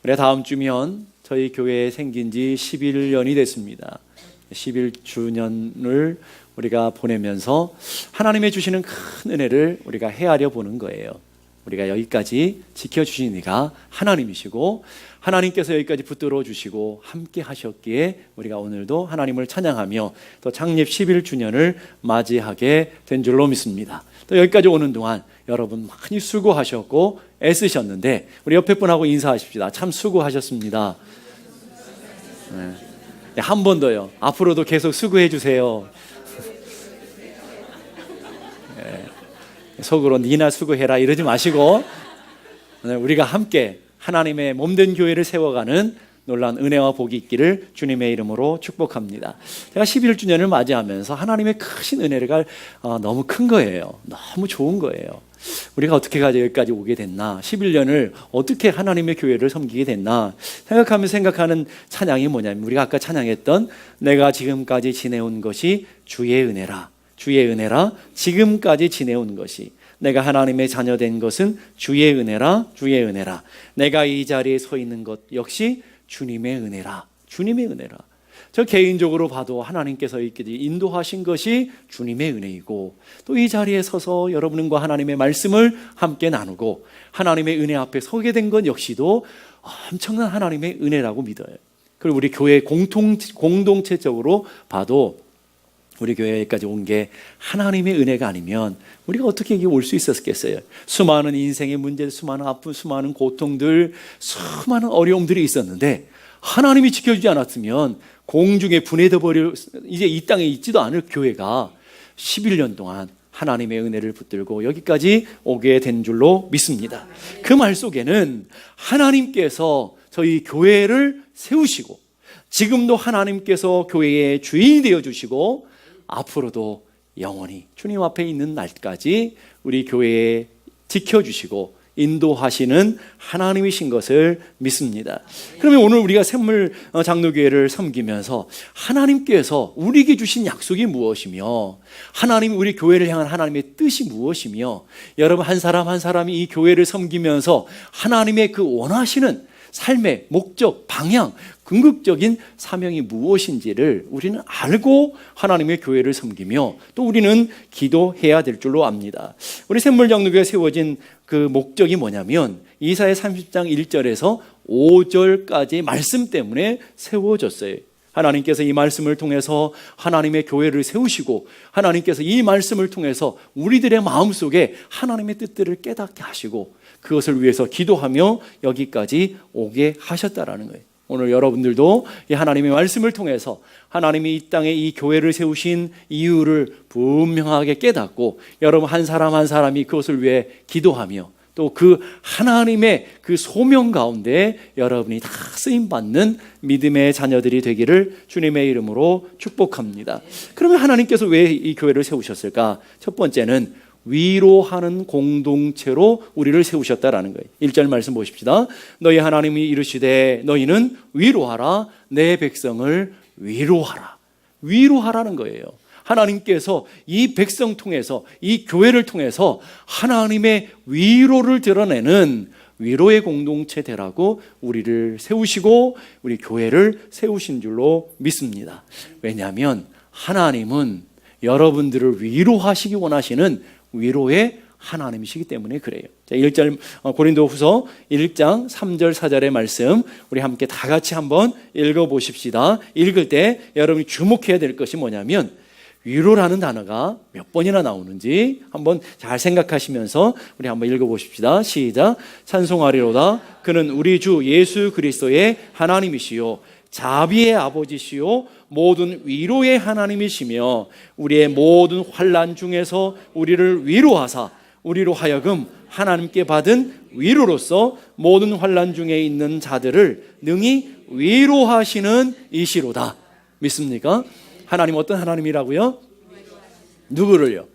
우리 다음 주면 저희 교회에 생긴 지 11년이 됐습니다. 11주년을 우리가 보내면서 하나님의 주시는 큰 은혜를 우리가 헤아려 보는 거예요. 우리가 여기까지 지켜주신 이가 하나님이시고 하나님께서 여기까지 붙들어 주시고 함께 하셨기에 우리가 오늘도 하나님을 찬양하며 또 창립 11주년을 맞이하게 된 줄로 믿습니다. 또 여기까지 오는 동안 여러분 많이 수고하셨고 애쓰셨는데 우리 옆에 분하고 인사하십시다. 참 수고하셨습니다. 네. 한 번 더요. 앞으로도 계속 수고해 주세요. 속으로 니나 수고해라 이러지 마시고 우리가 함께 하나님의 몸된 교회를 세워가는 놀라운 은혜와 복이 있기를 주님의 이름으로 축복합니다. 제가 11주년을 맞이하면서 하나님의 크신 은혜가 너무 큰 거예요. 너무 좋은 거예요. 우리가 어떻게 여기까지 오게 됐나, 11년을 어떻게 하나님의 교회를 섬기게 됐나 생각하는 찬양이 뭐냐면, 우리가 아까 찬양했던 내가 지금까지 지내온 것이 주의 은혜라, 주의 은혜라, 지금까지 지내온 것이, 내가 하나님의 자녀된 것은 주의 은혜라, 주의 은혜라, 내가 이 자리에 서 있는 것 역시 주님의 은혜라, 주님의 은혜라. 저 개인적으로 봐도 하나님께서 이렇게 인도하신 것이 주님의 은혜이고, 또 이 자리에 서서 여러분과 하나님의 말씀을 함께 나누고 하나님의 은혜 앞에 서게 된 것 역시도 엄청난 하나님의 은혜라고 믿어요. 그리고 우리 교회 공동체적으로 봐도 우리 교회까지 온 게 하나님의 은혜가 아니면 우리가 어떻게 여기 올 수 있었겠어요? 수많은 인생의 문제, 수많은 아픔, 수많은 고통들, 수많은 어려움들이 있었는데 하나님이 지켜주지 않았으면 공중에 분해돼 버릴, 이제 이 땅에 있지도 않을 교회가 11년 동안 하나님의 은혜를 붙들고 여기까지 오게 된 줄로 믿습니다. 그 말 속에는 하나님께서 저희 교회를 세우시고 지금도 하나님께서 교회의 주인이 되어주시고 앞으로도 영원히 주님 앞에 있는 날까지 우리 교회에 지켜주시고 인도하시는 하나님이신 것을 믿습니다. 그러면 오늘 우리가 샘물 장로교회를 섬기면서 하나님께서 우리에게 주신 약속이 무엇이며, 하나님 우리 교회를 향한 하나님의 뜻이 무엇이며, 여러분 한 사람 한 사람이 이 교회를 섬기면서 하나님의 그 원하시는 삶의 목적, 방향, 궁극적인 사명이 무엇인지를 우리는 알고 하나님의 교회를 섬기며 또 우리는 기도해야 될 줄로 압니다. 우리 샘물장로교회가 세워진 그 목적이 뭐냐면 이사야 30장 1절에서 5절까지의 말씀 때문에 세워졌어요. 하나님께서 이 말씀을 통해서 하나님의 교회를 세우시고 하나님께서 이 말씀을 통해서 우리들의 마음속에 하나님의 뜻들을 깨닫게 하시고 그것을 위해서 기도하며 여기까지 오게 하셨다라는 거예요. 오늘 여러분들도 이 하나님의 말씀을 통해서 하나님이 이 땅에 이 교회를 세우신 이유를 분명하게 깨닫고 여러분 한 사람 한 사람이 그것을 위해 기도하며 또 그 하나님의 그 소명 가운데 여러분이 다 쓰임받는 믿음의 자녀들이 되기를 주님의 이름으로 축복합니다. 그러면 하나님께서 왜 이 교회를 세우셨을까? 첫 번째는 위로하는 공동체로 우리를 세우셨다라는 거예요. 1절 말씀 보십시다. 너희 하나님이 이르시되 너희는 위로하라, 내 백성을 위로하라. 위로하라는 거예요. 하나님께서 이 백성 통해서, 이 교회를 통해서 하나님의 위로를 드러내는 위로의 공동체 되라고 우리를 세우시고 우리 교회를 세우신 줄로 믿습니다. 왜냐하면 하나님은 여러분들을 위로하시기 원하시는 위로의 하나님이시기 때문에 그래요. 자, 1절 고린도후서 1장 3절 4절의 말씀 우리 함께 다 같이 한번 읽어보십시다. 읽을 때 여러분이 주목해야 될 것이 뭐냐면 위로라는 단어가 몇 번이나 나오는지 한번 잘 생각하시면서 우리 한번 읽어보십시다. 시작. 찬송하리로다 그는 우리 주 예수 그리스도의 하나님이시요 자비의 아버지시요 모든 위로의 하나님이시며 우리의 모든 환난 중에서 우리를 위로하사 우리로 하여금 하나님께 받은 위로로서 모든 환난 중에 있는 자들을 능히 위로하시는 이시로다. 믿습니까? 하나님 어떤 하나님이라고요? 누구를요?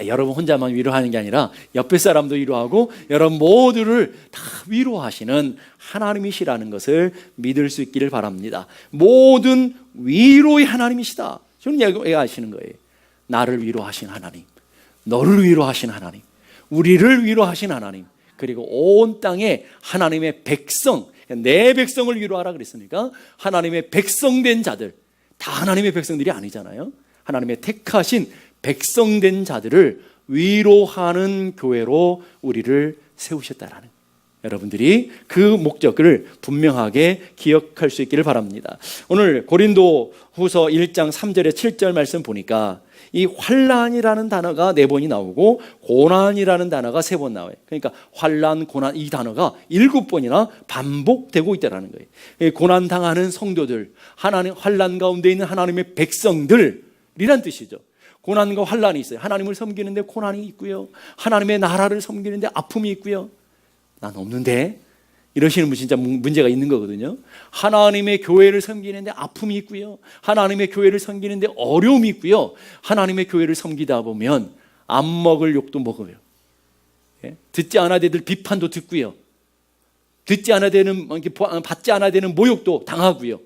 여러분 혼자만 위로하는 게 아니라 옆에 사람도 위로하고 여러분 모두를 다 위로하시는 하나님이시라는 것을 믿을 수 있기를 바랍니다. 모든 위로의 하나님이시다. 저는 얘기하시는 거예요. 나를 위로하신 하나님, 너를 위로하신 하나님, 우리를 위로하신 하나님, 그리고 온 땅에 하나님의 백성, 내 백성을 위로하라 그랬으니까 하나님의 백성된 자들, 다 하나님의 백성들이 아니잖아요. 하나님의 택하신 백성된 자들을 위로하는 교회로 우리를 세우셨다라는, 여러분들이 그 목적을 분명하게 기억할 수 있기를 바랍니다. 오늘 고린도 후서 1장 3절에 7절 말씀 보니까 이 환난이라는 단어가 4번이 나오고 고난이라는 단어가 3번 나와요. 그러니까 환난, 고난, 이 단어가 7번이나 반복되고 있다는 거예요. 고난 당하는 성도들, 하나님 환난 가운데 있는 하나님의 백성들이란 뜻이죠. 고난과 환난이 있어요. 하나님을 섬기는데 고난이 있고요, 하나님의 나라를 섬기는데 아픔이 있고요. 난 없는데, 이러시는 분 진짜 문제가 있는 거거든요. 하나님의 교회를 섬기는데 아픔이 있고요, 하나님의 교회를 섬기는데 어려움이 있고요, 하나님의 교회를 섬기다 보면 안 먹을 욕도 먹어요. 듣지 않아야 될 비판도 듣고요, 듣지 않아야 되는, 받지 않아야 되는 모욕도 당하고요,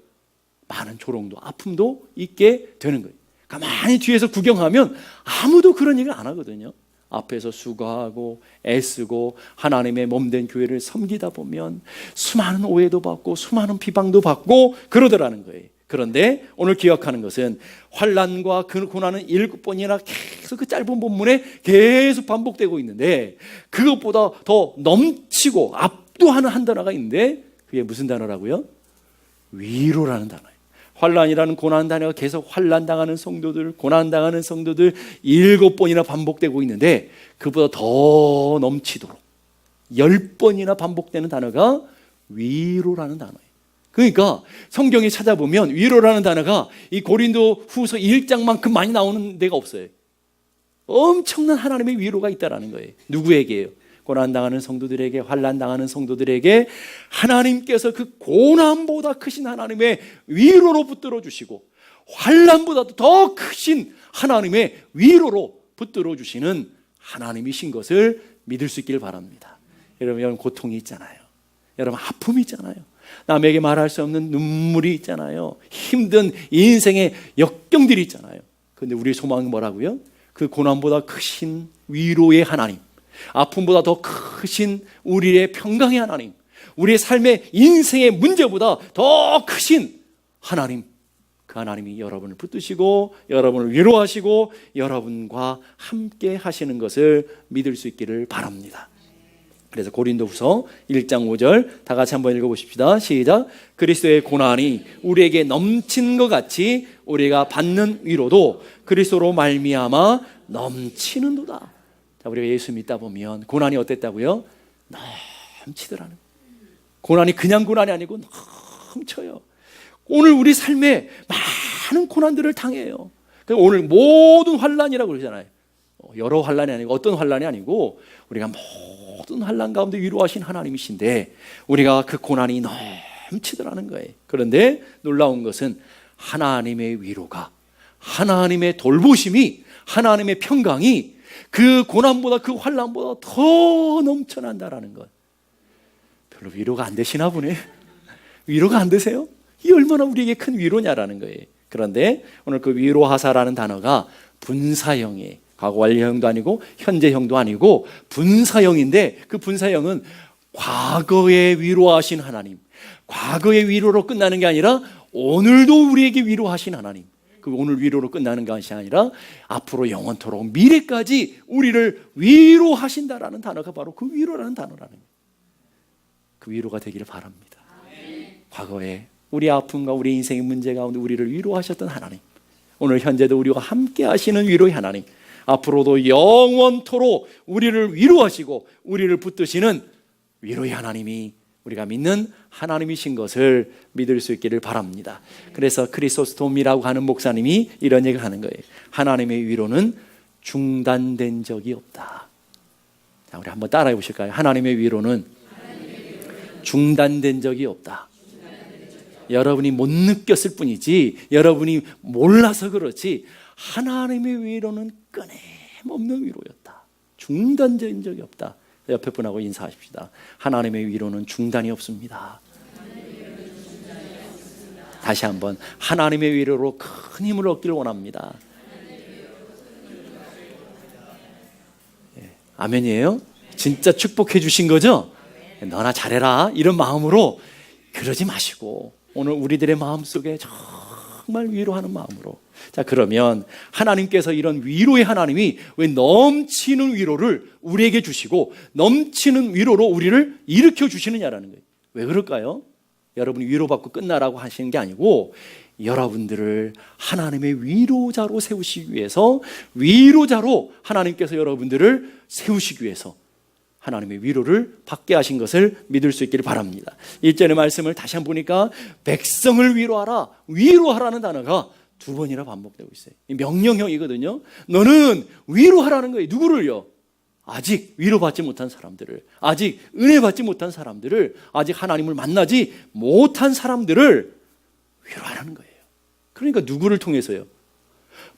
많은 조롱도 아픔도 있게 되는 거예요. 가만히 뒤에서 구경하면 아무도 그런 얘기를 안 하거든요. 앞에서 수고하고 애쓰고 하나님의 몸된 교회를 섬기다 보면 수많은 오해도 받고 수많은 비방도 받고 그러더라는 거예요. 그런데 오늘 기억하는 것은 환난과 그 고난은 7번이나 계속 그 짧은 본문에 계속 반복되고 있는데, 그것보다 더 넘치고 압도하는 한 단어가 있는데, 그게 무슨 단어라고요? 위로라는 단어예요. 환난이라는 고난 단어가 계속 환난당하는 성도들, 고난당하는 성도들 7번이나 반복되고 있는데, 그보다 더 넘치도록 10번이나 반복되는 단어가 위로라는 단어예요. 그러니까 성경에 찾아보면 위로라는 단어가 이 고린도 후서 1장만큼 많이 나오는 데가 없어요. 엄청난 하나님의 위로가 있다는 거예요. 누구에게요? 고난당하는 성도들에게, 환난당하는 성도들에게 하나님께서 그 고난보다 크신 하나님의 위로로 붙들어 주시고, 환난보다도 더 크신 하나님의 위로로 붙들어 주시는 하나님이신 것을 믿을 수 있기를 바랍니다. 여러분 고통이 있잖아요. 여러분 아픔이 있잖아요. 남에게 말할 수 없는 눈물이 있잖아요. 힘든 인생의 역경들이 있잖아요. 그런데 우리의 소망은 뭐라고요? 그 고난보다 크신 위로의 하나님, 아픔보다 더 크신 우리의 평강의 하나님, 우리의 삶의 인생의 문제보다 더 크신 하나님, 그 하나님이 여러분을 붙드시고 여러분을 위로하시고 여러분과 함께 하시는 것을 믿을 수 있기를 바랍니다. 그래서 고린도후서 1장 5절 다 같이 한번 읽어보십시다. 시작. 그리스도의 고난이 우리에게 넘친 것 같이 우리가 받는 위로도 그리스도로 말미암아 넘치는도다. 자, 우리가 예수 믿다 보면 고난이 어땠다고요? 넘치더라는. 고난이 그냥 고난이 아니고 넘쳐요. 오늘 우리 삶에 많은 고난들을 당해요. 오늘 모든 환난이라고 그러잖아요. 여러 환난이 아니고 어떤 환난이 아니고 우리가 모든 환난 가운데 위로하신 하나님이신데 우리가 그 고난이 넘치더라는 거예요. 그런데 놀라운 것은 하나님의 위로가, 하나님의 돌보심이, 하나님의 평강이 그 고난보다, 그 환난보다 더 넘쳐난다라는 것. 별로 위로가 안 되시나 보네. 위로가 안 되세요? 이 얼마나 우리에게 큰 위로냐라는 거예요. 그런데 오늘 그 위로하사라는 단어가 분사형이에요. 과거 완료형도 아니고 현재형도 아니고 분사형인데, 그 분사형은 과거에 위로하신 하나님, 과거의 위로로 끝나는 게 아니라 오늘도 우리에게 위로하신 하나님, 그 오늘 위로로 끝나는 것이 아니라 앞으로 영원토록 미래까지 우리를 위로하신다라는 단어가 바로 그 위로라는 단어라는 거예요. 그 위로가 되기를 바랍니다. 과거에 우리 아픔과 우리 인생의 문제 가운데 우리를 위로하셨던 하나님, 오늘 현재도 우리와 함께 하시는 위로의 하나님, 앞으로도 영원토록 우리를 위로하시고 우리를 붙드시는 위로의 하나님이 우리가 믿는 하나님이신 것을 믿을 수 있기를 바랍니다. 그래서 크리소스톰이라고 하는 목사님이 이런 얘기를 하는 거예요. 하나님의 위로는 중단된 적이 없다. 자, 우리 한번 따라해 보실까요? 하나님의 위로는 중단된 적이 없다. 여러분이 못 느꼈을 뿐이지, 여러분이 몰라서 그렇지, 하나님의 위로는 끊임없는 위로였다. 중단된 적이 없다. 옆에 분하고 인사하십시다. 하나님의 위로는 중단이 없습니다. 다시 한번, 하나님의 위로로 큰 힘을 얻기를 원합니다. 아멘이에요? 진짜 축복해 주신 거죠? 너나 잘해라 이런 마음으로 그러지 마시고 오늘 우리들의 마음속에 정말 위로하는 마음으로, 자 그러면 하나님께서 이런 위로의 하나님이 왜 넘치는 위로를 우리에게 주시고 넘치는 위로로 우리를 일으켜 주시느냐라는 거예요. 왜 그럴까요? 여러분이 위로받고 끝나라고 하시는 게 아니고 여러분들을 하나님의 위로자로 세우시기 위해서, 위로자로 하나님께서 여러분들을 세우시기 위해서 하나님의 위로를 받게 하신 것을 믿을 수 있기를 바랍니다. 1절의 말씀을 다시 한번 보니까 백성을 위로하라, 위로하라는 단어가 2번이나 반복되고 있어요. 이 명령형이거든요. 너는 위로하라는 거예요. 누구를요? 아직 위로받지 못한 사람들을, 아직 은혜받지 못한 사람들을, 아직 하나님을 만나지 못한 사람들을 위로하라는 거예요. 그러니까 누구를 통해서요?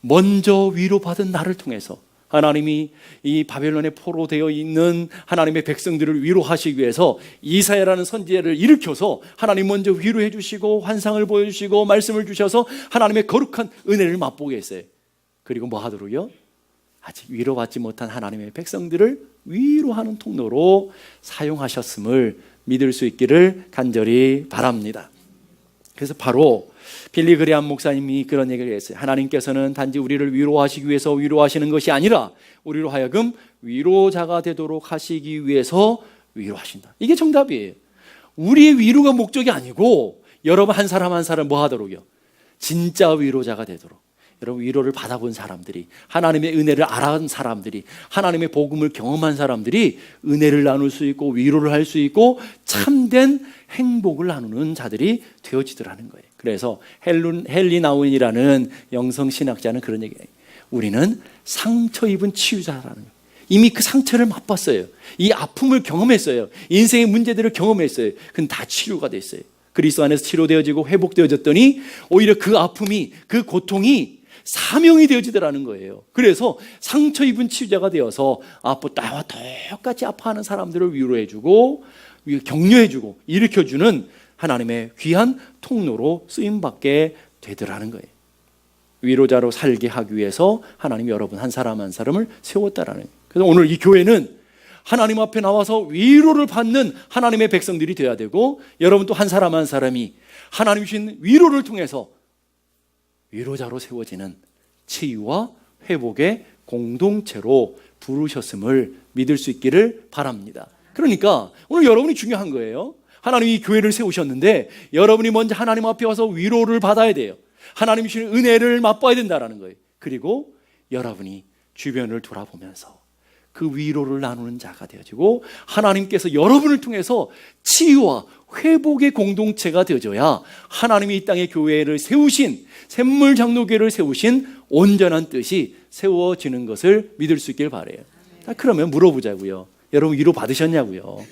먼저 위로받은 나를 통해서 하나님이 이 바벨론에 포로되어 있는 하나님의 백성들을 위로하시기 위해서 이사야라는 선지자를 일으켜서 하나님 먼저 위로해 주시고 환상을 보여주시고 말씀을 주셔서 하나님의 거룩한 은혜를 맛보게 했어요. 그리고 뭐 하도록요? 아직 위로받지 못한 하나님의 백성들을 위로하는 통로로 사용하셨음을 믿을 수 있기를 간절히 바랍니다. 그래서 바로 빌리 그레함 목사님이 그런 얘기를 했어요. 하나님께서는 단지 우리를 위로하시기 위해서 위로하시는 것이 아니라 우리로 하여금 위로자가 되도록 하시기 위해서 위로하신다. 이게 정답이에요. 우리의 위로가 목적이 아니고 여러분 한 사람 한 사람 뭐 하도록요? 진짜 위로자가 되도록. 여러분 위로를 받아본 사람들이, 하나님의 은혜를 알아본 사람들이, 하나님의 복음을 경험한 사람들이 은혜를 나눌 수 있고 위로를 할 수 있고 참된 행복을 나누는 자들이 되어지더라는 거예요. 그래서 헨리 나운이라는 영성신학자는 그런 얘기예요. 우리는 상처 입은 치유자라는 거예요. 이미 그 상처를 맛봤어요. 이 아픔을 경험했어요. 인생의 문제들을 경험했어요. 그건 다 치료가 됐어요. 그리스도 안에서 치료되어지고 회복되어졌더니 오히려 그 아픔이, 그 고통이 사명이 되어지더라는 거예요. 그래서 상처 입은 치유자가 되어서 나와 똑같이 아파하는 사람들을 위로해주고 격려해주고 일으켜주는 하나님의 귀한 통로로 쓰임받게 되더라는 거예요. 위로자로 살게 하기 위해서 하나님이 여러분 한 사람 한 사람을 세웠다라는 거예요. 그래서 오늘 이 교회는 하나님 앞에 나와서 위로를 받는 하나님의 백성들이 되어야 되고, 여러분 또 한 사람 한 사람이 하나님 주신 위로를 통해서 위로자로 세워지는 치유와 회복의 공동체로 부르셨음을 믿을 수 있기를 바랍니다. 그러니까 오늘 여러분이 중요한 거예요. 하나님이 교회를 세우셨는데 여러분이 먼저 하나님 앞에 와서 위로를 받아야 돼요. 하나님이 주시는 은혜를 맛봐야 된다는 거예요. 그리고 여러분이 주변을 돌아보면서 그 위로를 나누는 자가 되어지고 하나님께서 여러분을 통해서 치유와 회복의 공동체가 되어져야 하나님이 이 땅에 교회를 세우신, 샘물장로교회를 세우신 온전한 뜻이 세워지는 것을 믿을 수 있길 바라요. 그러면 물어보자고요. 여러분 위로 받으셨냐고요?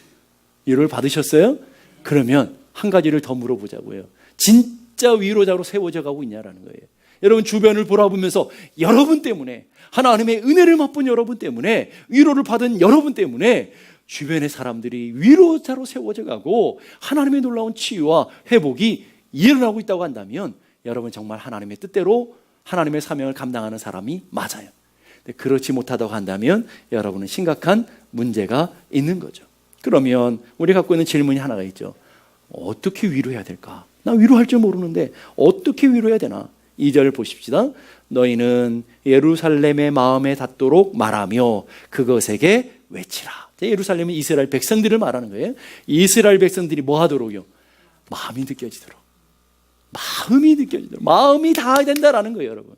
위로를 받으셨어요? 그러면 한 가지를 더 물어보자고요. 진짜 위로자로 세워져 가고 있냐라는 거예요. 여러분 주변을 돌아보면서 여러분 때문에, 하나님의 은혜를 맛본 여러분 때문에, 위로를 받은 여러분 때문에 주변의 사람들이 위로자로 세워져 가고 하나님의 놀라운 치유와 회복이 일어나고 있다고 한다면 여러분 정말 하나님의 뜻대로 하나님의 사명을 감당하는 사람이 맞아요. 근데 그렇지 못하다고 한다면 여러분은 심각한 문제가 있는 거죠. 그러면 우리 갖고 있는 질문이 하나가 있죠. 어떻게 위로해야 될까? 나 위로할 줄 모르는데 어떻게 위로해야 되나? 2절 보십시다. 너희는 예루살렘의 마음에 닿도록 말하며 그것에게 외치라. 예루살렘은 이스라엘 백성들을 말하는 거예요. 이스라엘 백성들이 뭐 하도록요? 마음이 느껴지도록. 마음이 느껴지도록. 마음이 닿아야 된다라는 거예요, 여러분.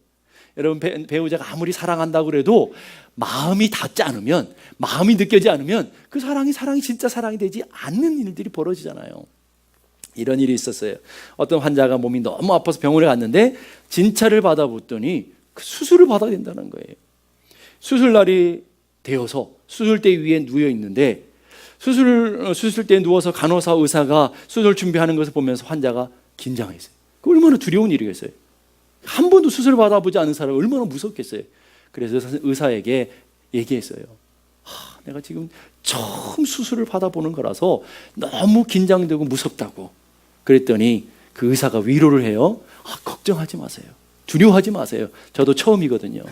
여러분 배우자가 아무리 사랑한다고 그래도 마음이 닿지 않으면, 마음이 느껴지지 않으면 그 사랑이 진짜 사랑이 되지 않는 일들이 벌어지잖아요. 이런 일이 있었어요. 어떤 환자가 몸이 너무 아파서 병원에 갔는데 진찰을 받아봤더니 수술을 받아야 된다는 거예요. 수술날이 되어서 수술대 위에 누워 있는데 수술대에 누워서 간호사 의사가 수술 준비하는 것을 보면서 환자가 긴장했어요. 그 얼마나 두려운 일이겠어요. 한 번도 수술 받아보지 않은 사람이 얼마나 무섭겠어요. 그래서 의사에게 얘기했어요. 내가 지금 처음 수술을 받아보는 거라서 너무 긴장되고 무섭다고. 그랬더니 그 의사가 위로를 해요. 걱정하지 마세요. 두려워하지 마세요. 저도 처음이거든요.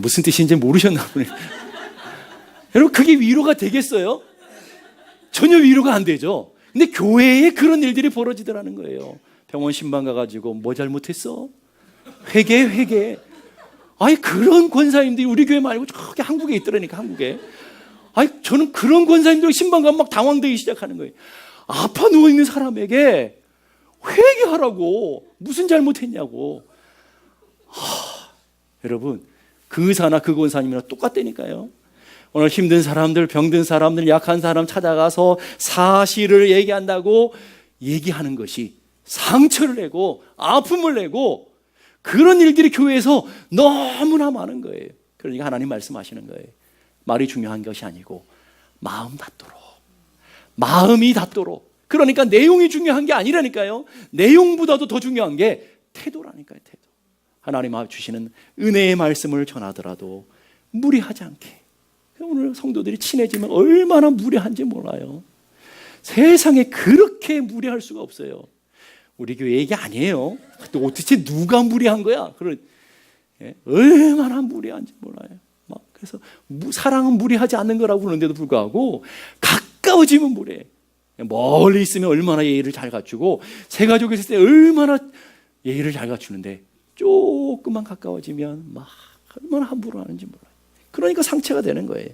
무슨 뜻인지 모르셨나 보네. 여러분, 그게 위로가 되겠어요? 전혀 위로가 안 되죠. 근데 교회에 그런 일들이 벌어지더라는 거예요. 병원 신방 가가지고 뭐 잘못했어? 회개. 아니, 그런 권사님들이 우리 교회 말고 저기 한국에 있더라니까, 한국에. 아니, 저는 그런 권사님들 신방 가면 막 당황되기 시작하는 거예요. 아파 누워있는 사람에게 회개하라고, 무슨 잘못했냐고. 여러분, 그 의사나 그 권사님이랑 똑같다니까요. 오늘 힘든 사람들, 병든 사람들, 약한 사람 찾아가서 사실을 얘기한다고 얘기하는 것이 상처를 내고 아픔을 내고 그런 일들이 교회에서 너무나 많은 거예요. 그러니까 하나님 말씀하시는 거예요. 말이 중요한 것이 아니고 마음 닿도록, 마음이 닿도록. 그러니까 내용이 중요한 게 아니라니까요. 내용보다도 더 중요한 게 태도라니까요. 태도. 하나님 주시는 은혜의 말씀을 전하더라도 무리하지 않게. 오늘 성도들이 친해지면 얼마나 무례한지 몰라요. 세상에 그렇게 무례할 수가 없어요. 우리 교회 얘기 아니에요. 또 도대체 누가 무례한 거야? 얼마나 무례한지 몰라요. 그래서 사랑은 무례하지 않는 거라고 그러는데도 불구하고 가까워지면 무례해. 멀리 있으면 얼마나 예의를 잘 갖추고 새 가족이 있을 때 얼마나 예의를 잘 갖추는데 조금만 가까워지면 막 얼마나 함부로 하는지 몰라요. 그러니까 상처가 되는 거예요.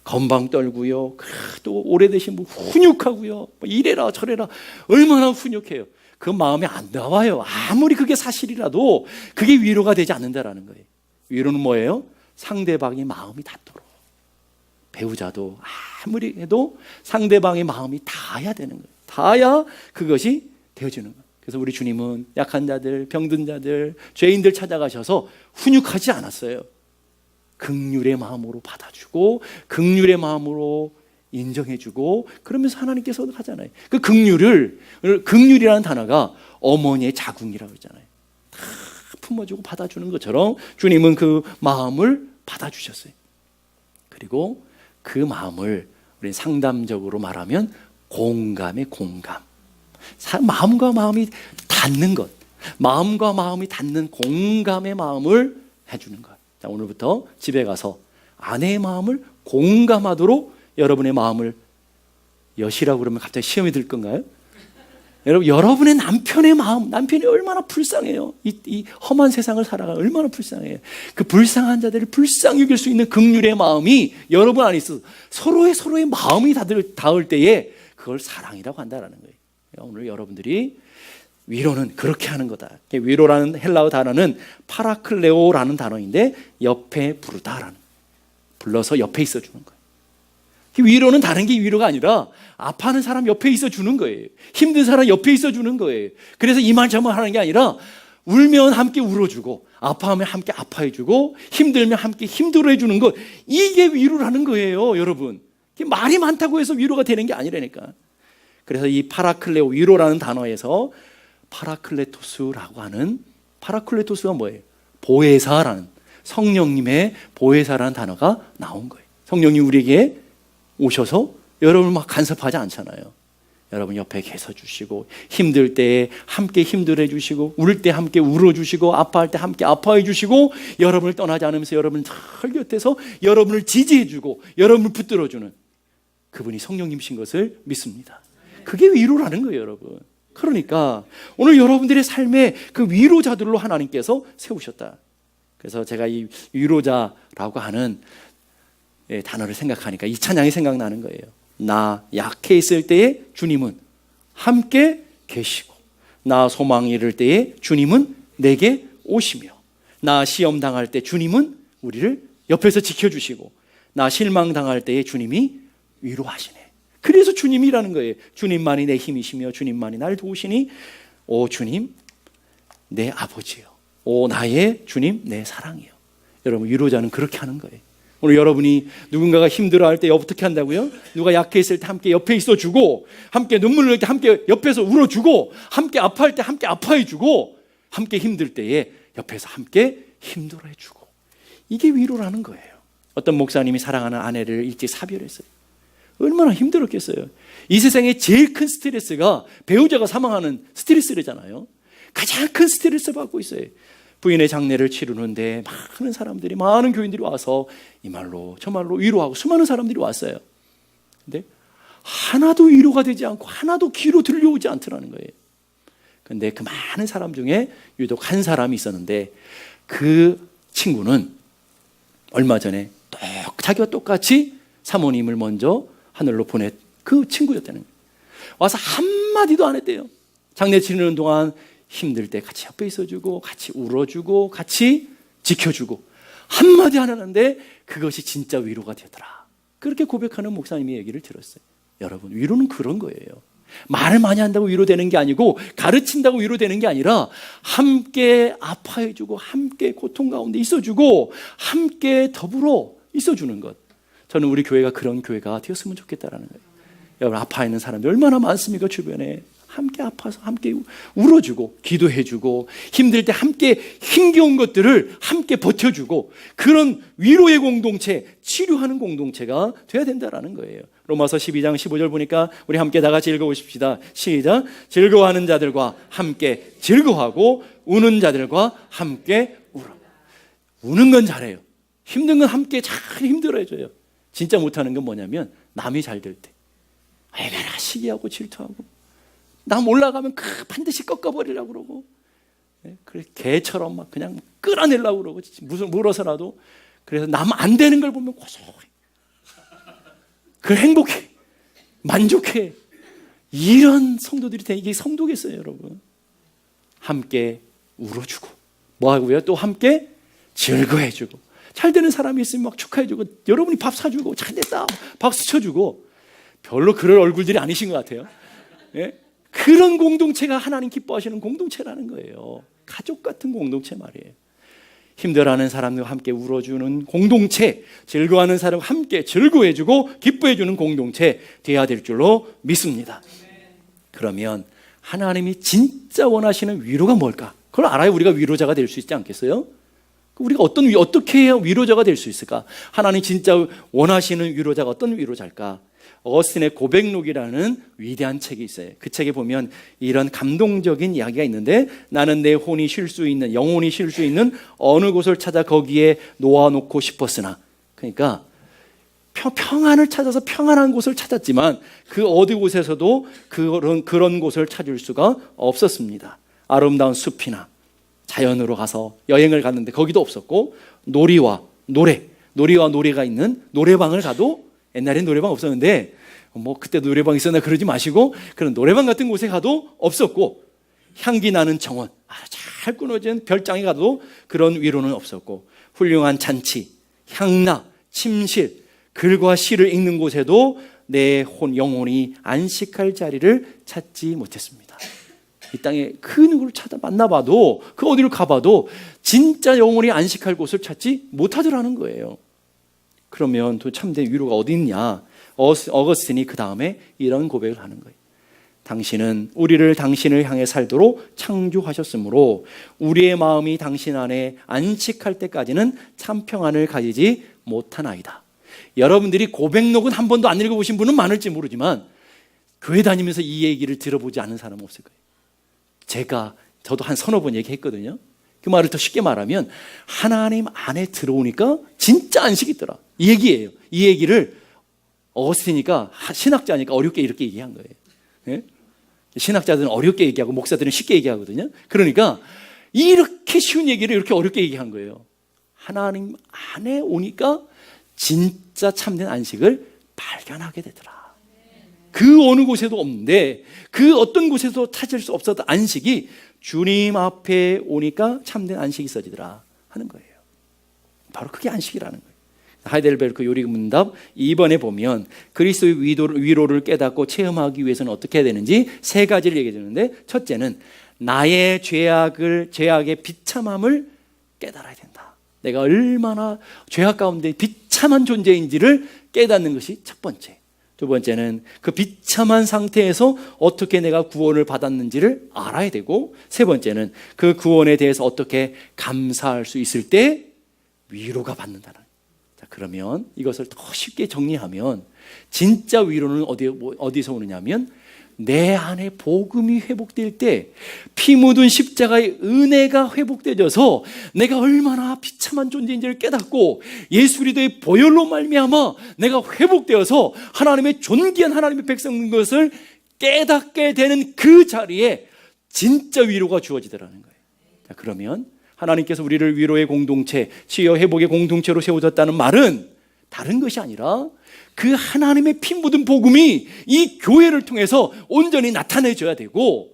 건방 떨고요. 또 오래되신 분 훈육하고요. 이래라 저래라 얼마나 훈육해요. 그 마음에 안 나와요. 아무리 그게 사실이라도 그게 위로가 되지 않는다라는 거예요. 위로는 뭐예요? 상대방의 마음이 닿도록. 배우자도 아무리 해도 상대방의 마음이 닿아야 되는 거예요. 닿아야 그것이 되어지는 거예요. 그래서 우리 주님은 약한 자들, 병든 자들, 죄인들 찾아가셔서 훈육하지 않았어요. 긍휼의 마음으로 받아주고 긍휼의 마음으로 인정해주고 그러면서 하나님께서 하잖아요. 그 긍휼이라는 단어가 어머니의 자궁이라고 했잖아요. 다 품어주고 받아주는 것처럼 주님은 그 마음을 받아주셨어요. 그리고 그 마음을 우리 상담적으로 말하면 공감의 공감. 마음과 마음이 닿는 것, 마음과 마음이 닿는 공감의 마음을 해주는 것. 자, 오늘부터 집에 가서 아내의 마음을 공감하도록 여러분의 마음을 여시라고 그러면 갑자기 시험이 들 건가요? 여러분, 여러분의 남편의 마음, 남편이 얼마나 불쌍해요. 이 험한 세상을 살아가 얼마나 불쌍해요. 그 불쌍한 자들을 불쌍히 여길 수 있는 긍휼의 마음이 여러분 안에 있어 서로의 마음이 닿을 때에 그걸 사랑이라고 한다는 거예요. 오늘 여러분들이 위로는 그렇게 하는 거다. 위로라는 헬라어 단어는 파라클레오라는 단어인데 옆에 부르다라는, 불러서 옆에 있어 주는 거예요. 위로는 다른 게 위로가 아니라 아파하는 사람 옆에 있어 주는 거예요. 힘든 사람 옆에 있어 주는 거예요. 그래서 이만저만 하는 게 아니라 울면 함께 울어주고 아파하면 함께 아파해주고 힘들면 함께 힘들어해 주는 것, 이게 위로라는 거예요. 여러분, 말이 많다고 해서 위로가 되는 게 아니라니까. 그래서 이 파라클레오, 위로라는 단어에서 파라클레토스라고 하는, 파라클레토스가 뭐예요? 보혜사라는, 성령님의 보혜사라는 단어가 나온 거예요. 성령님 우리에게 오셔서 여러분을 막 간섭하지 않잖아요. 여러분 옆에 계셔 주시고 힘들 때 함께 힘들어 주시고 울 때 함께 울어 주시고 아파할 때 함께 아파해 주시고 여러분을 떠나지 않으면서 여러분을 잘 곁에서 여러분을 지지해 주고 여러분을 붙들어 주는 그분이 성령님이신 것을 믿습니다. 그게 위로라는 거예요, 여러분. 그러니까 오늘 여러분들의 삶에 그 위로자들로 하나님께서 세우셨다. 그래서 제가 이 위로자라고 하는 단어를 생각하니까 이 찬양이 생각나는 거예요. 나 약해 있을 때에 주님은 함께 계시고, 나 소망 이를 때에 주님은 내게 오시며, 나 시험 당할 때 주님은 우리를 옆에서 지켜주시고, 나 실망 당할 때에 주님이 위로하시네. 그래서 주님이라는 거예요. 주님만이 내 힘이시며 주님만이 날 도우시니 오 주님 내 아버지요, 오 나의 주님 내 사랑이요. 여러분, 위로자는 그렇게 하는 거예요. 오늘 여러분이 누군가가 힘들어할 때 어떻게 한다고요? 누가 약해 있을 때 함께 옆에 있어주고, 함께 눈물 흘릴 때 함께 옆에서 울어주고, 함께 아파할 때 함께 아파해주고, 함께 힘들 때에 옆에서 함께 힘들어해주고, 이게 위로라는 거예요. 어떤 목사님이 사랑하는 아내를 일찍 사별했어요. 얼마나 힘들었겠어요. 이 세상에 제일 큰 스트레스가 배우자가 사망하는 스트레스잖아요. 가장 큰 스트레스 받고 있어요. 부인의 장례를 치르는데 많은 사람들이, 많은 교인들이 와서 이 말로 저 말로 위로하고 수많은 사람들이 왔어요. 근데 하나도 위로가 되지 않고 하나도 귀로 들려오지 않더라는 거예요. 근데 그 많은 사람 중에 유독 한 사람이 있었는데, 그 친구는 얼마 전에 자기와 똑같이 사모님을 먼저 하늘로 보낸 그 친구였다는 거예요. 와서 한마디도 안 했대요. 장례 치르는 동안 힘들 때 같이 옆에 있어주고, 같이 울어주고, 같이 지켜주고, 한마디 안 하는데 그것이 진짜 위로가 되더라. 그렇게 고백하는 목사님의 얘기를 들었어요. 여러분, 위로는 그런 거예요. 말을 많이 한다고 위로되는 게 아니고, 가르친다고 위로되는 게 아니라, 함께 아파해주고, 함께 고통 가운데 있어주고, 함께 더불어 있어주는 것. 저는 우리 교회가 그런 교회가 되었으면 좋겠다라는 거예요. 여러분, 아파하는 사람들 얼마나 많습니까? 주변에 함께 아파서 함께 울어주고, 기도해주고, 힘들 때 함께 힘겨운 것들을 함께 버텨주고, 그런 위로의 공동체, 치료하는 공동체가 돼야 된다라는 거예요. 로마서 12장 15절 보니까 우리 함께 다 같이 읽어보십시다. 시작. 즐거워하는 자들과 함께 즐거워하고, 우는 자들과 함께 울어. 우는 건 잘해요. 힘든 건 함께 잘 힘들어해줘요. 진짜 못하는 건 뭐냐면, 남이 잘 될 때 얼마나 시기하고 질투하고, 남 올라가면 반드시 꺾어버리려고 그러고, 그래 개처럼 막 그냥 끌어내려고 그러고, 무슨 물어서라도. 그래서 남 안 되는 걸 보면 고소해. 그 행복해, 만족해. 이런 성도들이 되는 게 성도겠어요, 여러분. 함께 울어주고, 뭐 하고요? 또 함께 즐거워해주고, 잘 되는 사람이 있으면 막 축하해주고, 여러분이 밥 사주고, 잘 됐다 박수 쳐주고. 별로 그럴 얼굴들이 아니신 것 같아요. 예? 그런 공동체가 하나님 기뻐하시는 공동체라는 거예요. 가족 같은 공동체 말이에요. 힘들어하는 사람과 함께 울어주는 공동체, 즐거워하는 사람과 함께 즐거워해주고 기뻐해주는 공동체 되어야 될 줄로 믿습니다. 그러면 하나님이 진짜 원하시는 위로가 뭘까? 그걸 알아야 우리가 위로자가 될 수 있지 않겠어요? 우리가 어떻게 해야 위로자가 될 수 있을까? 하나님 진짜 원하시는 위로자가 어떤 위로자일까? 어거스틴의 고백록이라는 위대한 책이 있어요. 그 책에 보면 이런 감동적인 이야기가 있는데, 나는 내 혼이 쉴 수 있는, 영혼이 쉴 수 있는 어느 곳을 찾아 거기에 놓아놓고 싶었으나, 그러니까 평안을 찾아서 평안한 곳을 찾았지만 그 어디 곳에서도 그런 곳을 찾을 수가 없었습니다. 아름다운 숲이나 자연으로 가서 여행을 갔는데 거기도 없었고, 놀이와 노래가 있는 노래방을 가도, 옛날엔 노래방 없었는데 뭐 그때 노래방 있었나 그러지 마시고, 그런 노래방 같은 곳에 가도 없었고, 향기 나는 정원, 잘 끊어진 별장에 가도 그런 위로는 없었고, 훌륭한 잔치, 향락, 침실, 글과 시를 읽는 곳에도 내 영혼이 안식할 자리를 찾지 못했습니다. 이 땅에 그 누구를 만나봐도, 그 어디를 가봐도 진짜 영혼이 안식할 곳을 찾지 못하더라는 거예요. 그러면 또 참된 위로가 어디 있냐? 어거스틴이 그 다음에 이런 고백을 하는 거예요. 당신은 당신을 향해 살도록 창조하셨으므로 우리의 마음이 당신 안에 안식할 때까지는 참 평안을 가지지 못하나이다. 여러분들이 고백록은 한 번도 안 읽어보신 분은 많을지 모르지만, 교회 다니면서 이 얘기를 들어보지 않은 사람은 없을 거예요. 저도 한 서너 번 얘기했거든요. 그 말을 더 쉽게 말하면, 하나님 안에 들어오니까 진짜 안식이 있더라, 이 얘기예요. 이 얘기를 어거스틴이니까, 신학자니까 어렵게 이렇게 얘기한 거예요. 네? 신학자들은 어렵게 얘기하고 목사들은 쉽게 얘기하거든요. 그러니까 이렇게 쉬운 얘기를 이렇게 어렵게 얘기한 거예요. 하나님 안에 오니까 진짜 참된 안식을 발견하게 되더라. 그 어느 곳에도 없는데, 그 어떤 곳에도 찾을 수 없었던 안식이 주님 앞에 오니까 참된 안식이 있어지더라 하는 거예요. 바로 그게 안식이라는 거예요. 하이델베르크 요리문답 2번에 보면 그리스도의 위로를 깨닫고 체험하기 위해서는 어떻게 해야 되는지 세 가지를 얘기해 주는데, 첫째는 나의 죄악의 비참함을 깨달아야 된다. 내가 얼마나 죄악 가운데 비참한 존재인지를 깨닫는 것이 첫 번째. 두 번째는 그 비참한 상태에서 어떻게 내가 구원을 받았는지를 알아야 되고, 세 번째는 그 구원에 대해서 어떻게 감사할 수 있을 때 위로가 받는다는. 자, 그러면 이것을 더 쉽게 정리하면, 진짜 위로는 어디서 오느냐면 내 안에 복음이 회복될 때 피 묻은 십자가의 은혜가 회복되어서 내가 얼마나 비참한 존재인지를 깨닫고 예수 그리스도의 보혈로 말미암아 내가 회복되어서 하나님의 존귀한 하나님의 백성인 것을 깨닫게 되는 그 자리에 진짜 위로가 주어지더라는 거예요. 자, 그러면 하나님께서 우리를 위로의 공동체, 치유 회복의 공동체로 세워졌다는 말은 다른 것이 아니라 그 하나님의 피 묻은 복음이 이 교회를 통해서 온전히 나타내줘야 되고,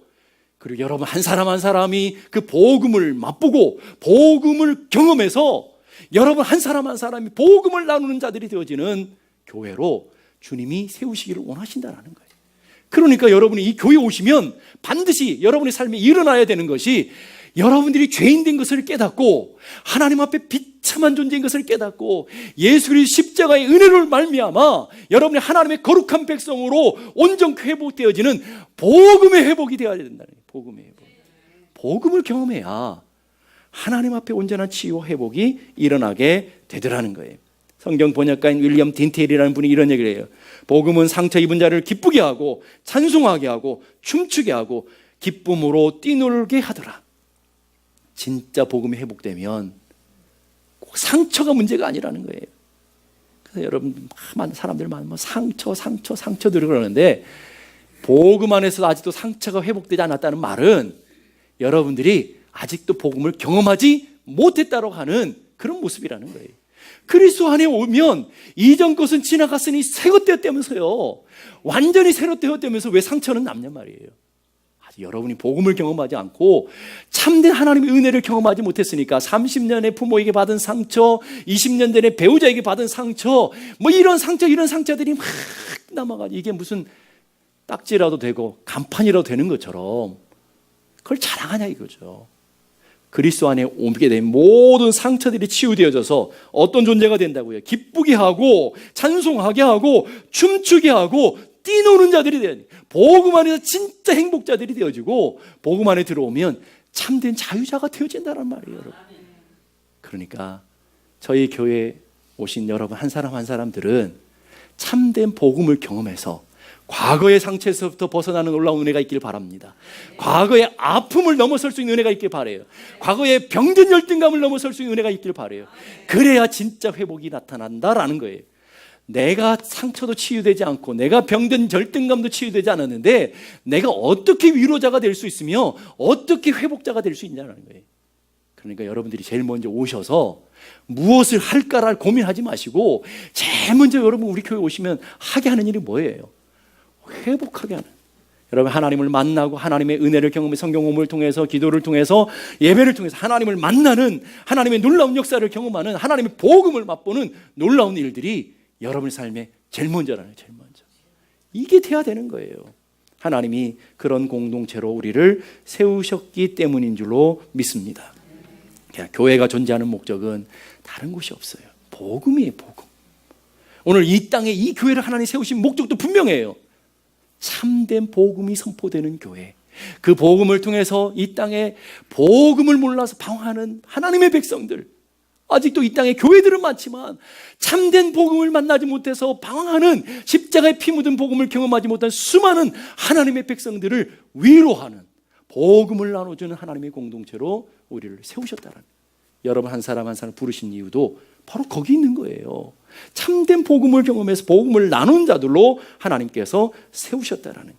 그리고 여러분 한 사람 한 사람이 그 복음을 맛보고 복음을 경험해서 여러분 한 사람 한 사람이 복음을 나누는 자들이 되어지는 교회로 주님이 세우시기를 원하신다는 거예요. 그러니까 여러분이 이 교회에 오시면 반드시 여러분의 삶에 일어나야 되는 것이, 여러분들이 죄인 된 것을 깨닫고 하나님 앞에 비참한 존재인 것을 깨닫고 예수 그리스도 십자가의 은혜를 말미암아 여러분이 하나님의 거룩한 백성으로 온전히 회복되어지는 복음의 회복이 되어야 된다는 거예요. 복음의 회복. 복음을 경험해야 하나님 앞에 온전한 치유와 회복이 일어나게 되더라는 거예요. 성경 번역가인 윌리엄 딘테일이라는 분이 이런 얘기를 해요. 복음은 상처 입은 자를 기쁘게 하고 찬송하게 하고 춤추게 하고 기쁨으로 뛰놀게 하더라. 진짜 복음이 회복되면 꼭 상처가 문제가 아니라는 거예요. 그래서 여러분 많은 사람들 많으면 상처들 그러는데, 복음 안에서 아직도 상처가 회복되지 않았다는 말은 여러분들이 아직도 복음을 경험하지 못했다고 하는 그런 모습이라는 거예요. 그리스도 안에 오면 이전 것은 지나갔으니 새 것 되었다면서요. 완전히 새로 되었다면서 왜 상처는 남냔 말이에요. 여러분이 복음을 경험하지 않고 참된 하나님의 은혜를 경험하지 못했으니까 30년의 부모에게 받은 상처, 20년 전에 배우자에게 받은 상처, 뭐 이런 상처들이 막 남아가지고 이게 무슨 딱지라도 되고 간판이라도 되는 것처럼 그걸 자랑하냐 이거죠. 그리스도 안에 오게 되면 모든 상처들이 치유되어져서 어떤 존재가 된다고요? 기쁘게 하고 찬송하게 하고 춤추게 하고 뛰노는 자들이 되어야 돼요. 복음 안에서 진짜 행복자들이 되어지고 복음 안에 들어오면 참된 자유자가 되어진다는 말이에요, 여러분. 그러니까 저희 교회에 오신 여러분 한 사람 한 사람들은 참된 복음을 경험해서 과거의 상처에서부터 벗어나는 놀라운 은혜가 있길 바랍니다. 과거의 아픔을 넘어설 수 있는 은혜가 있길 바라요. 과거의 병든 열등감을 넘어설 수 있는 은혜가 있길 바라요. 그래야 진짜 회복이 나타난다라는 거예요. 내가 상처도 치유되지 않고 내가 병든 열등감도 치유되지 않았는데 내가 어떻게 위로자가 될 수 있으며 어떻게 회복자가 될 수 있냐는 거예요. 그러니까 여러분들이 제일 먼저 오셔서 무엇을 할까를 고민하지 마시고 제일 먼저 여러분 우리 교회 오시면 하게 하는 일이 뭐예요? 회복하게 하는. 여러분 하나님을 만나고 하나님의 은혜를 경험해 성경 공부를 통해서 기도를 통해서 예배를 통해서 하나님을 만나는, 하나님의 놀라운 역사를 경험하는, 하나님의 복음을 맛보는 놀라운 일들이 여러분의 삶에 제일 먼저라는, 제일 먼저. 이게 돼야 되는 거예요. 하나님이 그런 공동체로 우리를 세우셨기 때문인 줄로 믿습니다. 교회가 존재하는 목적은 다른 곳이 없어요. 복음이에요, 복음. 오늘 이 땅에 이 교회를 하나님이 세우신 목적도 분명해요. 참된 복음이 선포되는 교회. 그 복음을 통해서 이 땅에 복음을 몰라서 방황하는 하나님의 백성들, 아직도 이 땅에 교회들은 많지만 참된 복음을 만나지 못해서 방황하는, 십자가에 피 묻은 복음을 경험하지 못한 수많은 하나님의 백성들을 위로하는, 복음을 나눠주는 하나님의 공동체로 우리를 세우셨다는, 여러분 한 사람 한 사람 부르신 이유도 바로 거기 있는 거예요. 참된 복음을 경험해서 복음을 나눈 자들로 하나님께서 세우셨다라는.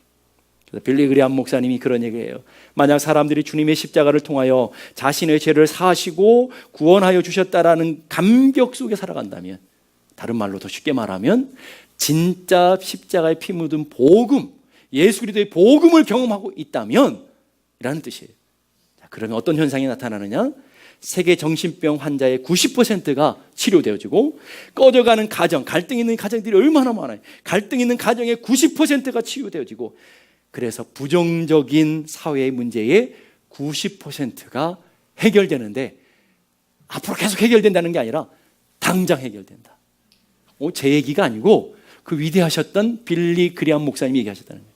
빌리 그레이엄 목사님이 그런 얘기해요. 만약 사람들이 주님의 십자가를 통하여 자신의 죄를 사하시고 구원하여 주셨다라는 감격 속에 살아간다면, 다른 말로 더 쉽게 말하면 진짜 십자가에 피 묻은 복음, 예수 그리스도의 복음을 경험하고 있다면 이라는 뜻이에요. 자, 그러면 어떤 현상이 나타나느냐? 세계 정신병 환자의 90%가 치료되어지고, 꺼져가는 가정, 갈등 있는 가정들이 얼마나 많아요. 갈등 있는 가정의 90%가 치유되어지고, 그래서 부정적인 사회의 문제의 90%가 해결되는데, 앞으로 계속 해결된다는 게 아니라 당장 해결된다. 제 얘기가 아니고 그 위대하셨던 빌리 그레이엄 목사님이 얘기하셨다는 거예요.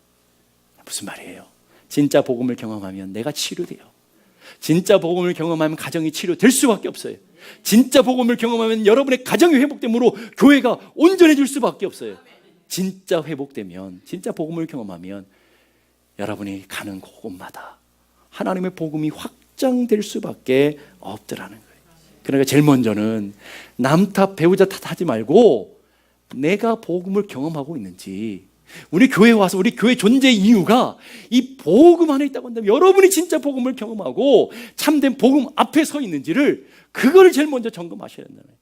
무슨 말이에요? 진짜 복음을 경험하면 내가 치료돼요. 진짜 복음을 경험하면 가정이 치료될 수밖에 없어요. 진짜 복음을 경험하면 여러분의 가정이 회복됨으로 교회가 온전해질 수밖에 없어요. 진짜 회복되면, 진짜 복음을 경험하면 여러분이 가는 곳마다 하나님의 복음이 확장될 수밖에 없더라는 거예요. 그러니까 제일 먼저는 남 탓, 배우자 탓하지 말고 내가 복음을 경험하고 있는지, 우리 교회에 와서 우리 교회 존재 이유가 이 복음 안에 있다고 한다면 여러분이 진짜 복음을 경험하고 참된 복음 앞에 서 있는지를, 그걸 제일 먼저 점검하셔야 된다는 거예요.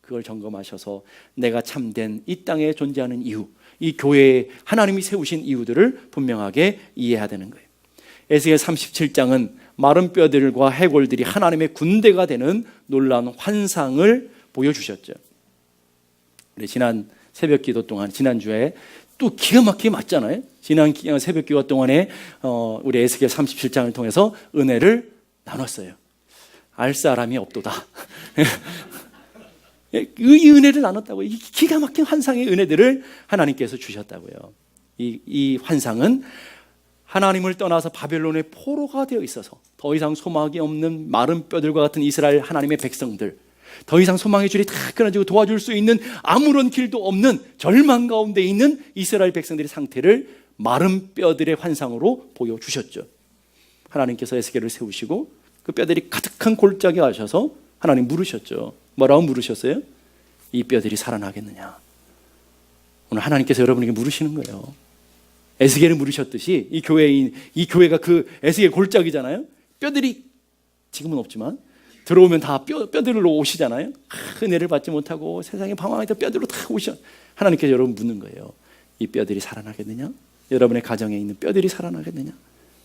그걸 점검하셔서 내가 참된 이 땅에 존재하는 이유, 이 교회에 하나님이 세우신 이유들을 분명하게 이해해야 되는 거예요. 에스겔 37장은 마른 뼈들과 해골들이 하나님의 군대가 되는 놀라운 환상을 보여주셨죠. 우리 지난 새벽 기도 동안, 지난주에 또 기가 막히게 맞잖아요. 지난 새벽 기도 동안에 우리 에스겔 37장을 통해서 은혜를 나눴어요. 알 사람이 없도다. 이 은혜를 나눴다고. 이 기가 막힌 환상의 은혜들을 하나님께서 주셨다고요. 이 환상은 하나님을 떠나서 바벨론의 포로가 되어 있어서 더 이상 소망이 없는 마른 뼈들과 같은 이스라엘 하나님의 백성들, 더 이상 소망의 줄이 다 끊어지고 도와줄 수 있는 아무런 길도 없는 절망 가운데 있는 이스라엘 백성들의 상태를 마른 뼈들의 환상으로 보여주셨죠. 하나님께서 에스겔을 세우시고 그 뼈들이 가득한 골짜기에 가셔서 하나님 물으셨죠. 뭐라고 물으셨어요? 이 뼈들이 살아나겠느냐? 오늘 하나님께서 여러분에게 물으시는 거예요. 에스겔을 물으셨듯이 이 교회가 그 에스겔 골짜기잖아요. 뼈들이 지금은 없지만 들어오면 다 뼈들로 오시잖아요. 은혜를 받지 못하고 세상에 방황하다 뼈들로 다 오셔. 하나님께서 여러분 묻는 거예요. 이 뼈들이 살아나겠느냐? 여러분의 가정에 있는 뼈들이 살아나겠느냐?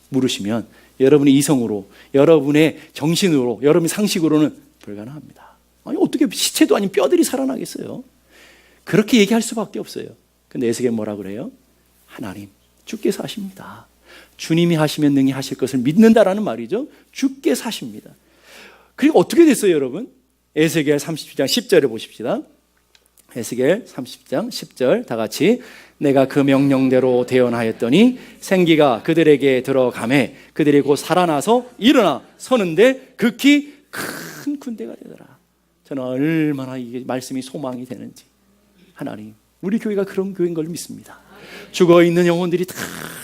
물으시면 여러분의 이성으로, 여러분의 정신으로, 여러분의 상식으로는 불가능합니다. 아니 어떻게 시체도 아닌 뼈들이 살아나겠어요? 그렇게 얘기할 수밖에 없어요. 근데 에스겔 뭐라 그래요? 하나님, 주께서 하십니다. 주님이 하시면 능히 하실 것을 믿는다라는 말이죠. 주께서 하십니다. 그리고 어떻게 됐어요, 여러분? 에스겔 30장 10절을 보십시다. 에스겔 30장 10절 다 같이. 내가 그 명령대로 대언하였더니 생기가 그들에게 들어가매 그들이 곧 살아나서 일어나 서는데 극히 큰 군대가 되더라. 저는 얼마나 이게 말씀이 소망이 되는지. 하나님, 우리 교회가 그런 교회인 걸 믿습니다. 죽어있는 영혼들이 다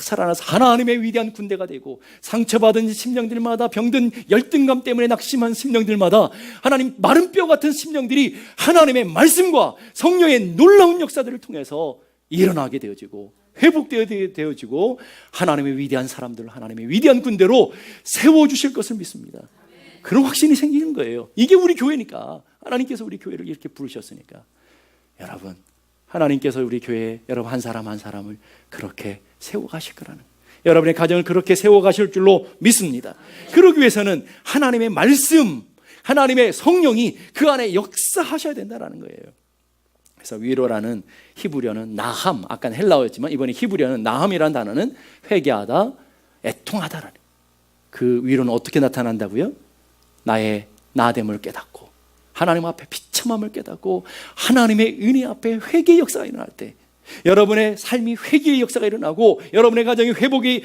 살아나서 하나님의 위대한 군대가 되고, 상처받은 심령들마다, 병든 열등감 때문에 낙심한 심령들마다 하나님 마른 뼈 같은 심령들이 하나님의 말씀과 성령의 놀라운 역사들을 통해서 일어나게 되어지고 회복되어지고 하나님의 위대한 사람들, 하나님의 위대한 군대로 세워주실 것을 믿습니다. 그런 확신이 생기는 거예요. 이게 우리 교회니까. 하나님께서 우리 교회를 이렇게 부르셨으니까. 여러분, 하나님께서 우리 교회에 여러분 한 사람 한 사람을 그렇게 세워가실 거라는, 여러분의 가정을 그렇게 세워가실 줄로 믿습니다. 그러기 위해서는 하나님의 말씀, 하나님의 성령이 그 안에 역사하셔야 된다는 거예요. 그래서 위로라는 히브리어는 나함, 아까 헬라어였지만 이번에 히브리어는 나함이라는 단어는 회개하다, 애통하다라는, 그 위로는 어떻게 나타난다고요? 나의 나됨을 깨닫고 하나님 앞에 비참함을 깨닫고 하나님의 은혜 앞에 회개의 역사가 일어날 때, 여러분의 삶이 회개의 역사가 일어나고 여러분의 가정이 회복이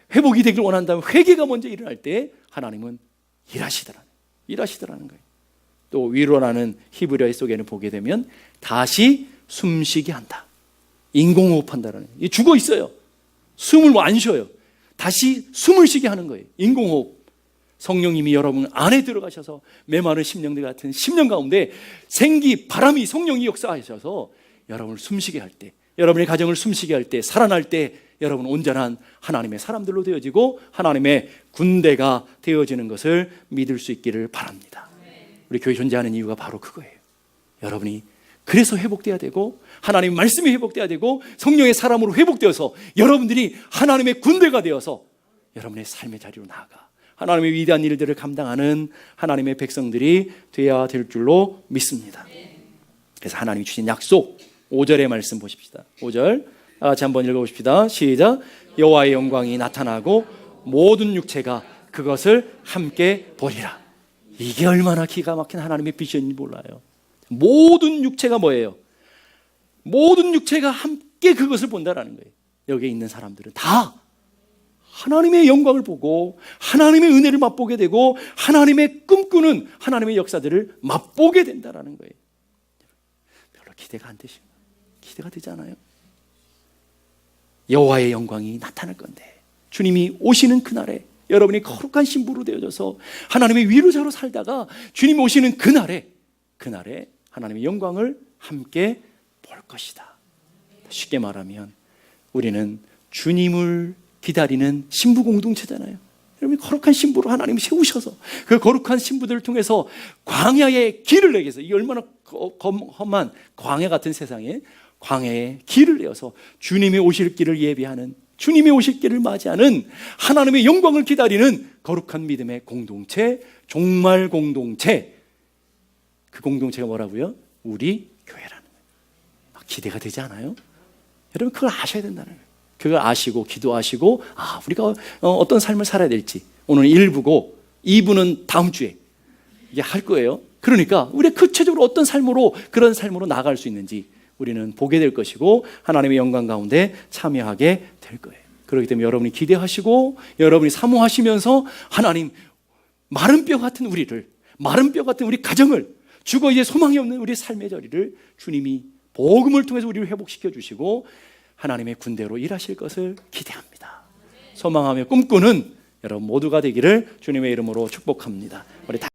되기를 원한다면 회개가 먼저 일어날 때 하나님은 일하시더라는 거예요. 또 위로라는 히브리어 속에는 보게 되면 다시 숨쉬게 한다, 인공호흡한다라는, 죽어 있어요. 숨을 안 쉬어요. 다시 숨을 쉬게 하는 거예요. 인공호흡. 성령님이 여러분 안에 들어가셔서 메마른 심령들 같은 심령 가운데 생기, 바람이, 성령이 역사하셔서 여러분을 숨쉬게 할 때, 여러분의 가정을 숨쉬게 할 때, 살아날 때 여러분 온전한 하나님의 사람들로 되어지고 하나님의 군대가 되어지는 것을 믿을 수 있기를 바랍니다. 우리 교회 존재하는 이유가 바로 그거예요. 여러분이 그래서 회복돼야 되고, 하나님의 말씀이 회복돼야 되고, 성령의 사람으로 회복되어서 여러분들이 하나님의 군대가 되어서 여러분의 삶의 자리로 나아가 하나님의 위대한 일들을 감당하는 하나님의 백성들이 되어야 될 줄로 믿습니다. 그래서 하나님이 주신 약속, 5절의 말씀 보십시다. 5절 다 같이 한번 읽어봅시다. 시작. 여호와의 영광이 나타나고 모든 육체가 그것을 함께 보리라. 이게 얼마나 기가 막힌 하나님의 비전인지 몰라요. 모든 육체가 뭐예요? 모든 육체가 함께 그것을 본다라는 거예요. 여기에 있는 사람들은 다 하나님의 영광을 보고 하나님의 은혜를 맛보게 되고 하나님의 꿈꾸는 하나님의 역사들을 맛보게 된다라는 거예요. 별로 기대가 안 되시나요? 기대가 되지 않아요? 여호와의 영광이 나타날 건데 주님이 오시는 그날에 여러분이 거룩한 신부로 되어져서 하나님의 위로자로 살다가 주님이 오시는 그날에 하나님의 영광을 함께 볼 것이다. 쉽게 말하면 우리는 주님을 기다리는 신부 공동체잖아요. 여러분, 거룩한 신부로 하나님이 세우셔서 그 거룩한 신부들을 통해서 광야의 길을 내게 해서, 이 얼마나 험한 광야 같은 세상에 광야의 길을 내어서 주님의 오실 길을 예비하는, 주님의 오실 길을 맞이하는, 하나님의 영광을 기다리는 거룩한 믿음의 공동체, 종말 공동체. 그 공동체가 뭐라고요? 우리 교회라는 거예요. 막 기대가 되지 않아요? 여러분, 그걸 아셔야 된다는 거예요. 그걸 아시고 기도하시고, 우리가 어떤 삶을 살아야 될지, 오늘 1부고 2부는 다음 주에 이게 할 거예요. 그러니까 우리가 구체적으로 어떤 삶으로, 그런 삶으로 나아갈 수 있는지 우리는 보게 될 것이고 하나님의 영광 가운데 참여하게 될 거예요. 그렇기 때문에 여러분이 기대하시고 여러분이 사모하시면서 하나님, 마른 뼈 같은 우리를, 마른 뼈 같은 우리 가정을, 죽어 이제 소망이 없는 우리 삶의 저리를 주님이 복음을 통해서 우리를 회복시켜 주시고 하나님의 군대로 일하실 것을 기대합니다. 소망하며 꿈꾸는 여러분 모두가 되기를 주님의 이름으로 축복합니다. 우리 다